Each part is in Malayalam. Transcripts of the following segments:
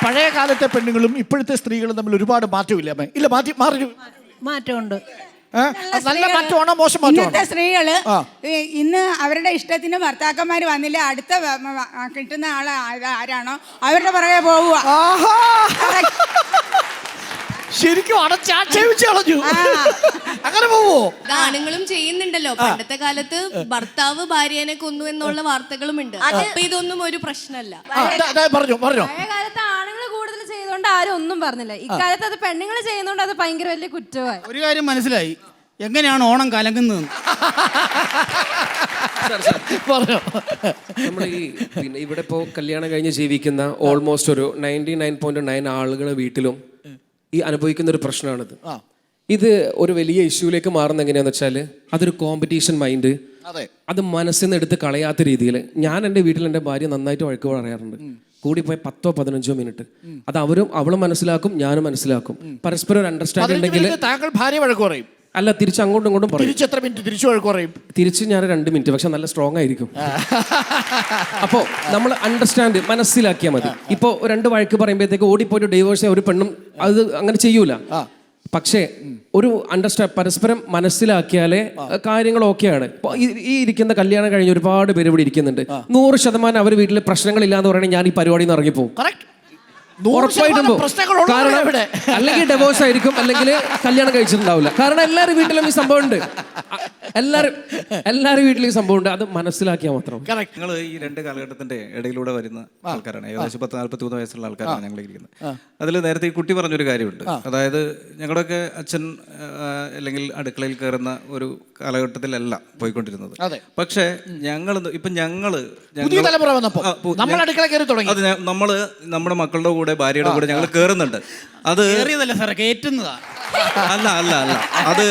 പഴയ കാലത്തെ പെണ്ണുങ്ങളും ഇപ്പോഴത്തെ സ്ത്രീകളും തമ്മിൽ ഒരുപാട് മാറ്റമില്ല അമ്മേ? ഇല്ല, മാറ്റമുണ്ട്. നല്ല മാറ്റമാണോ മോശം മാറ്റമാണോ? ഇന്നത്തെ സ്ത്രീകള് ഇന്ന് അവരുടെ ഇഷ്ടത്തിന് ഭർത്താക്കന്മാര് വന്നില്ല, അടുത്ത കിട്ടുന്ന ആള് ആരാണോ അവരുടെ പുറകെ പോവുക. ശരിക്കും അടച്ചാക്ഷേപിച്ച് കളഞ്ഞു. അങ്ങനെ പോവോ? ഗാനങ്ങളും ചെയ്യുന്നുണ്ടല്ലോ. പണ്ടത്തെ കാലത്ത് ഭർത്താവ് ഭാര്യനെ കൊന്നു എന്നുള്ള വാർത്തകളും ഉണ്ട്. അപ്പൊ ഇതൊന്നും ഒരു പ്രശ്നമല്ല. പറഞ്ഞു പഴയ കാലത്ത് ആണുങ്ങൾ കൂടുതൽ ചെയ്തോണ്ട് ആരും ഒന്നും പറഞ്ഞില്ല. ഇക്കാലത്ത് അത് പെണ്ണുങ്ങൾ ചെയ്യുന്നോണ്ട് അത് ഭയങ്കര വലിയ കുറ്റമായി. ഒരു കാര്യം മനസ്സിലായി, എങ്ങനെയാണ് ഓണം കലങ്ങുന്നത്. നമ്മൾ ഈ പിന്നെ ഇവിടെ ഇപ്പോൾ കല്യാണം കഴിഞ്ഞ് ജീവിക്കുന്ന ഓൾമോസ്റ്റ് ഒരു 99.9 ആളുകളുടെ വീട്ടിലും ഈ അനുഭവിക്കുന്ന ഒരു പ്രശ്നമാണിത്. ഇത് ഒരു വലിയ ഇഷ്യൂലേക്ക് മാറുന്ന എങ്ങനെയാന്ന് വെച്ചാൽ അതൊരു കോമ്പറ്റീഷൻ മൈൻഡ്, അത് മനസ്സിൽ നിന്ന് എടുത്ത് കളയാത്ത രീതിയിൽ. ഞാൻ എൻ്റെ വീട്ടിൽ എൻ്റെ ഭാര്യ നന്നായിട്ട് വഴക്ക് പറയാറുണ്ട്. കൂടിപ്പോയി 10-15 മിനിറ്റ്. അത് അവളും മനസ്സിലാക്കും, ഞാനും മനസ്സിലാക്കും. പരസ്പരം ഒരു അണ്ടർസ്റ്റാൻഡിംഗ് ഉണ്ടെങ്കിൽ. താങ്കൾ ഭാര്യ വഴക്ക് പറയും? അല്ല, തിരിച്ച് അങ്ങോട്ടും ഇങ്ങോട്ടും പറയും. തിരിച്ച് എത്ര മിനിറ്റ് തിരിച്ചു വഴക്ക് പറയും? തിരിച്ച് ഞാൻ 2 മിനിറ്റ്, പക്ഷെ നല്ല സ്ട്രോങ് ആയിരിക്കും. അപ്പോൾ നമ്മൾ അണ്ടർസ്റ്റാൻഡ് മനസ്സിലാക്കിയാൽ മതി. ഇപ്പോൾ 2 വഴക്ക് പറയുമ്പോഴത്തേക്ക് ഓടിപ്പോയിട്ട് ഡൈവേഴ്സ് ഒരു പെണ്ണും അത് അങ്ങനെ ചെയ്യൂല. പക്ഷേ ഒരു പരസ്പരം മനസ്സിലാക്കിയാലേ കാര്യങ്ങൾ ഓക്കെയാണ്. ഈ ഇരിക്കുന്ന കല്യാണം കഴിഞ്ഞ് ഒരുപാട് പേര് ഇവിടെ ഇരിക്കുന്നുണ്ട്. 100% അവർ വീട്ടിൽ പ്രശ്നങ്ങളില്ല എന്ന് പറയുകയാണെങ്കിൽ ഞാൻ ഈ പരിപാടിയിൽ നിന്ന് ഇറങ്ങിപ്പോകും. ഉറപ്പായിട്ടും പോകും. കാരണം അല്ലെങ്കിൽ ഡൈവോഴ്സ് ആയിരിക്കും, അല്ലെങ്കിൽ കല്യാണം കഴിച്ചിട്ടുണ്ടാവില്ല. കാരണം എല്ലാവരും വീട്ടിലും ഈ സംഭവം ഉണ്ട്. എല്ലാവരും വീട്ടിലും ഈ സംഭവം ഉണ്ട്. അത് മനസ്സിലാക്കിയാൽ മാത്രം. ഞങ്ങൾ ഈ 2 കാലഘട്ടത്തിന്റെ ഇടയിലൂടെ വരുന്ന ആൾക്കാരാണ്. ഏകദേശം 40-43 വയസ്സുള്ള ആൾക്കാരാണ് ഞങ്ങൾ ഇരിക്കുന്നത്. അതിൽ നേരത്തെ ഈ കുട്ടി പറഞ്ഞൊരു കാര്യമുണ്ട്. അതായത് ഞങ്ങളുടെയൊക്കെ അച്ഛൻ അല്ലെങ്കിൽ അടുക്കളയിൽ കയറുന്ന ഒരു കാലഘട്ടത്തിലല്ല പോയിക്കൊണ്ടിരുന്നത്. പക്ഷേ നമ്മള് നമ്മുടെ മക്കളുടെ കൂടെ ഭാര്യയുടെ കൂടെ ഞങ്ങൾ കയറുന്നുണ്ട്. അത് അല്ല അത്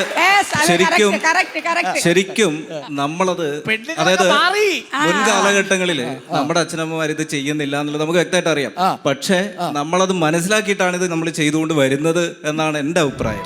ശരിക്കും നമ്മളത്, അതായത് മുൻകാലഘട്ടങ്ങളിൽ നമ്മുടെ അച്ഛനമ്മമാർ ഇത് ചെയ്യുന്നില്ല എന്നുള്ളത് നമുക്ക് വ്യക്തമായിട്ട് അറിയാം. പക്ഷെ നമ്മളത് മനസ്സിലാക്കിയിട്ടാണ് ഇത് നമ്മൾ ചെയ്തുകൊണ്ട് വരുന്നത് എന്നാണ് എൻ്റെ അഭിപ്രായം.